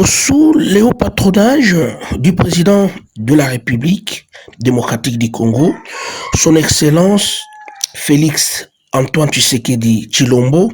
Sous le haut patronage du président de la République démocratique du Congo, son Excellence Félix Antoine Tshisekedi Tshilombo,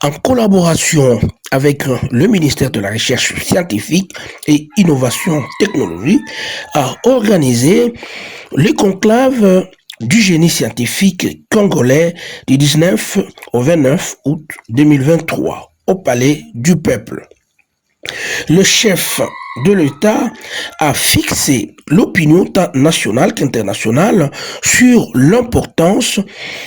en collaboration avec le ministère de la Recherche scientifique et Innovation technologique, a organisé le conclave du génie scientifique congolais du 19 au 29 août 2023 au Palais du Peuple. Le chef de l'État a fixé l'opinion tant nationale qu'internationale sur l'importance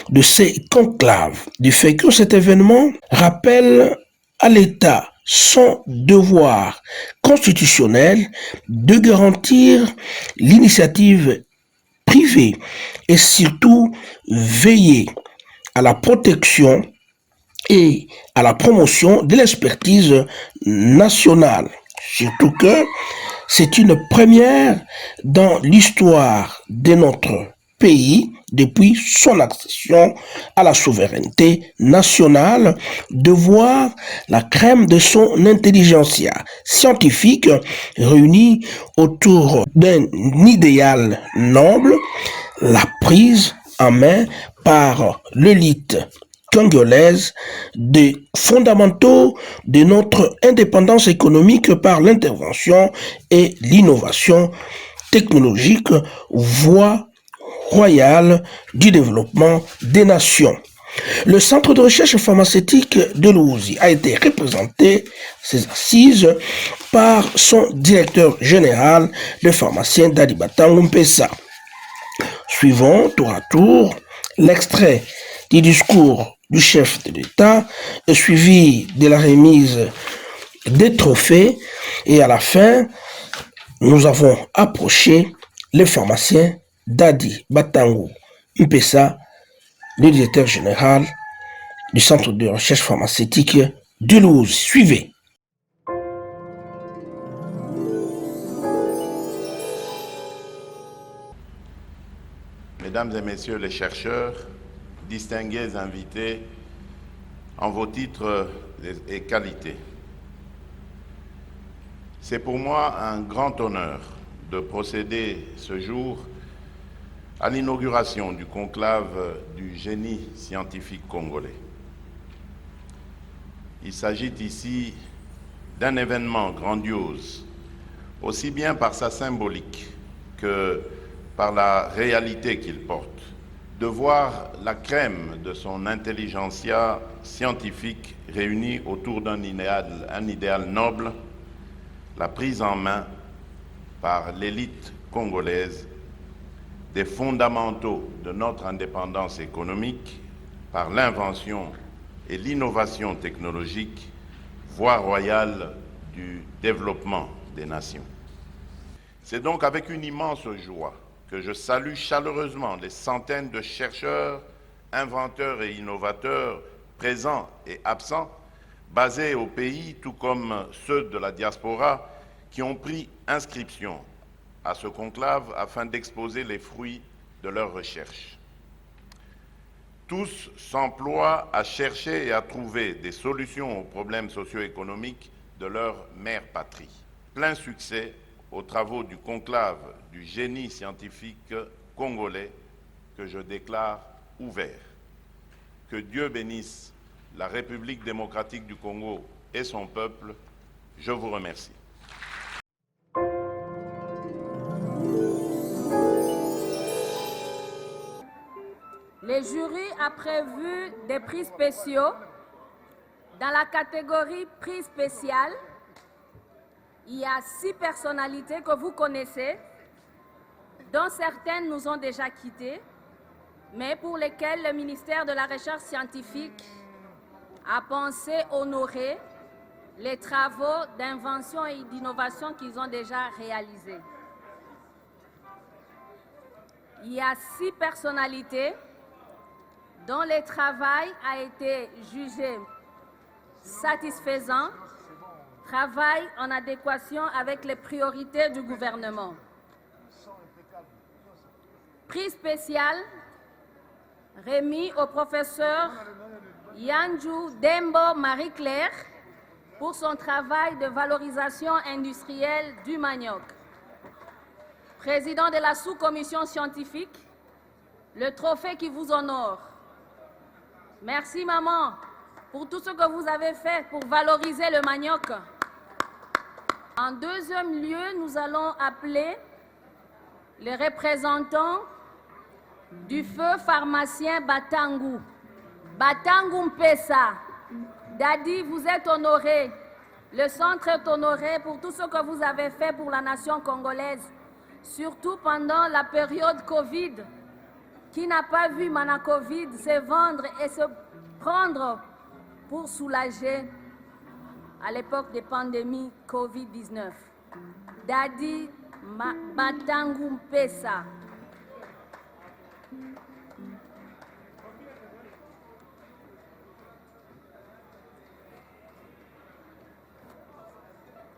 de ces conclaves, du fait que cet événement rappelle à l'État son devoir constitutionnel de garantir l'initiative privée et surtout veiller à la protection et à la promotion de l'expertise nationale. Surtout que c'est une première dans l'histoire de notre pays depuis son accession à la souveraineté nationale de voir la crème de son intelligentsia scientifique réunie autour d'un idéal noble, la prise en main par l'élite congolaise des fondamentaux de notre indépendance économique par l'intervention et l'innovation technologique, voie royale du développement des nations. Le centre de recherche pharmaceutique de Louzi a été représenté, ses assises, par son directeur général, le pharmacien Dadi Batangu Mpessa. Suivons tour à tour l'extrait du discours du chef de l'État, suivi de la remise des trophées, et à la fin, nous avons approché le pharmacien Dadi Batangu Mpessa, le directeur général du Centre de recherche pharmaceutique de Louzi. Suivez. Mesdames et messieurs les chercheurs, distingués invités, en vos titres et qualités, c'est pour moi un grand honneur de procéder ce jour à l'inauguration du conclave du génie scientifique congolais. Il s'agit ici d'un événement grandiose, aussi bien par sa symbolique que par la réalité qu'il porte, de voir la crème de son intelligentsia scientifique réunie autour d'un idéal noble, la prise en main par l'élite congolaise des fondamentaux de notre indépendance économique par l'invention et l'innovation technologique, voie royale du développement des nations. C'est donc avec une immense joie que je salue chaleureusement les centaines de chercheurs, inventeurs et innovateurs présents et absents, basés au pays, tout comme ceux de la diaspora, qui ont pris inscription à ce conclave afin d'exposer les fruits de leurs recherches. Tous s'emploient à chercher et à trouver des solutions aux problèmes socio-économiques de leur mère patrie. Plein succès aux travaux du conclave du génie scientifique congolais que je déclare ouvert. Que Dieu bénisse la République démocratique du Congo et son peuple. Je vous remercie. Le jury a prévu des prix spéciaux dans la catégorie prix spécial. Il y a 6 personnalités que vous connaissez, dont certaines nous ont déjà quittés, mais pour lesquelles le ministère de la Recherche scientifique a pensé honorer les travaux d'invention et d'innovation qu'ils ont déjà réalisés. Il y a 6 personnalités dont le travail a été jugé satisfaisant, travail en adéquation avec les priorités du gouvernement. Prix spécial remis au professeur Yanju Dembo Marie-Claire pour son travail de valorisation industrielle du manioc. Président de la sous-commission scientifique, le trophée qui vous honore. Merci maman pour tout ce que vous avez fait pour valoriser le manioc. En deuxième lieu, nous allons appeler les représentants du feu pharmacien Batangu. Batangu Mpesa. Dadi, vous êtes honoré. Le centre est honoré pour tout ce que vous avez fait pour la nation congolaise, surtout pendant la période Covid. Qui n'a pas vu Manacovid se vendre et se prendre pour soulager à l'époque des pandémies Covid-19. Dadi Batangu Mpesa.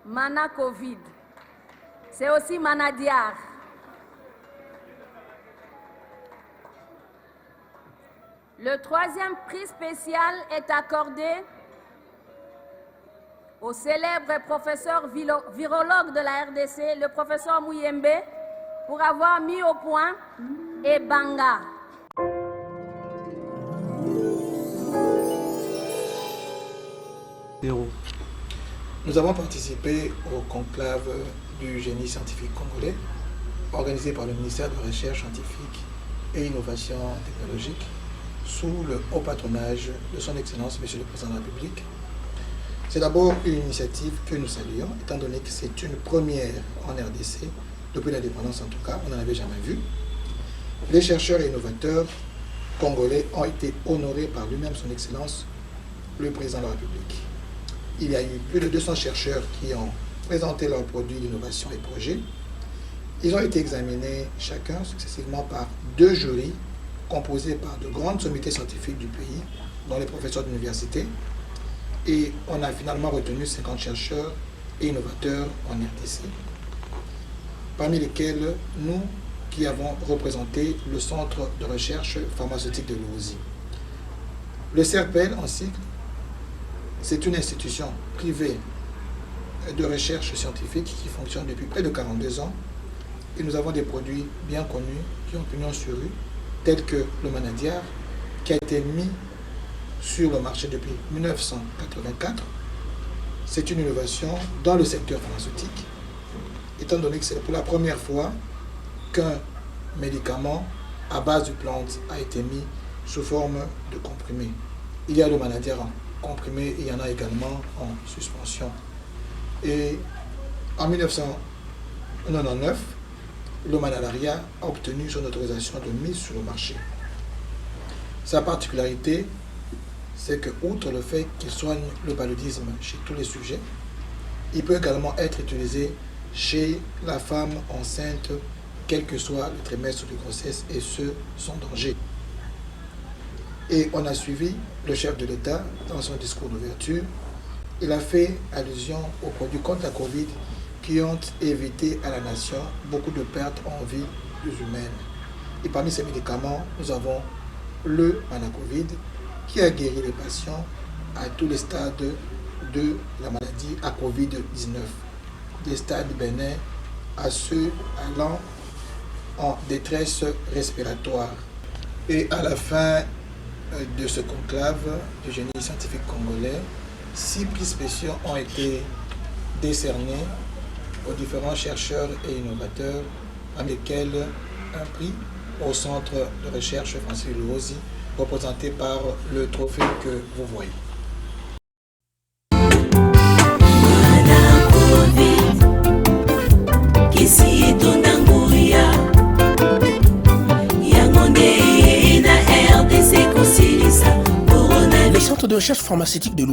Manacovid. C'est aussi Manadiar. Le troisième prix spécial est accordé au célèbre professeur virologue de la RDC, le professeur Mouyembe, pour avoir mis au point Ebanga. Nous avons participé au conclave du génie scientifique congolais, organisé par le ministère de la Recherche scientifique et Innovation technologique, sous le haut patronage de son Excellence, Monsieur le Président de la République. C'est d'abord une initiative que nous saluons, étant donné que c'est une première en RDC, depuis l'indépendance en tout cas, on n'en avait jamais vu. Les chercheurs et innovateurs congolais ont été honorés par lui-même, son Excellence, le Président de la République. Il y a eu plus de 200 chercheurs qui ont présenté leurs produits d'innovation et projets. Ils ont été examinés chacun successivement par 2 jurys composés par de grandes sommités scientifiques du pays, dont les professeurs d'université. Et on a finalement retenu 50 chercheurs et innovateurs en RDC, parmi lesquels nous qui avons représenté le Centre de recherche pharmaceutique de l'OSI. Le CERPEL en cycle, c'est une institution privée de recherche scientifique qui fonctionne depuis près de 42 ans et nous avons des produits bien connus qui ont pignon sur rue, tels que le Manadiar, qui a été mis sur le marché depuis 1984. C'est une innovation dans le secteur pharmaceutique, étant donné que c'est pour la première fois qu'un médicament à base de plantes a été mis sous forme de comprimé. Il y a le Manadiar en comprimé, il y en a également en suspension. Et en 1999, le Manalaria a obtenu son autorisation de mise sur le marché. Sa particularité, c'est que, outre le fait qu'il soigne le paludisme chez tous les sujets, il peut également être utilisé chez la femme enceinte, quel que soit le trimestre de grossesse, et ce, sans danger. Et on a suivi le chef de l'État dans son discours d'ouverture. Il a fait allusion aux produits contre la Covid qui ont évité à la nation beaucoup de pertes en vie humaines. Et parmi ces médicaments, nous avons le Manacovid qui a guéri les patients à tous les stades de la maladie à Covid-19, des stades bénins à ceux allant en détresse respiratoire. Et à la fin de ce conclave du génie scientifique congolais, 6 prix spéciaux ont été décernés aux différents chercheurs et innovateurs, parmi lesquels un prix au Centre de recherche Francis Luozi, représenté par le trophée que vous voyez. Le Centre de recherche pharmaceutique de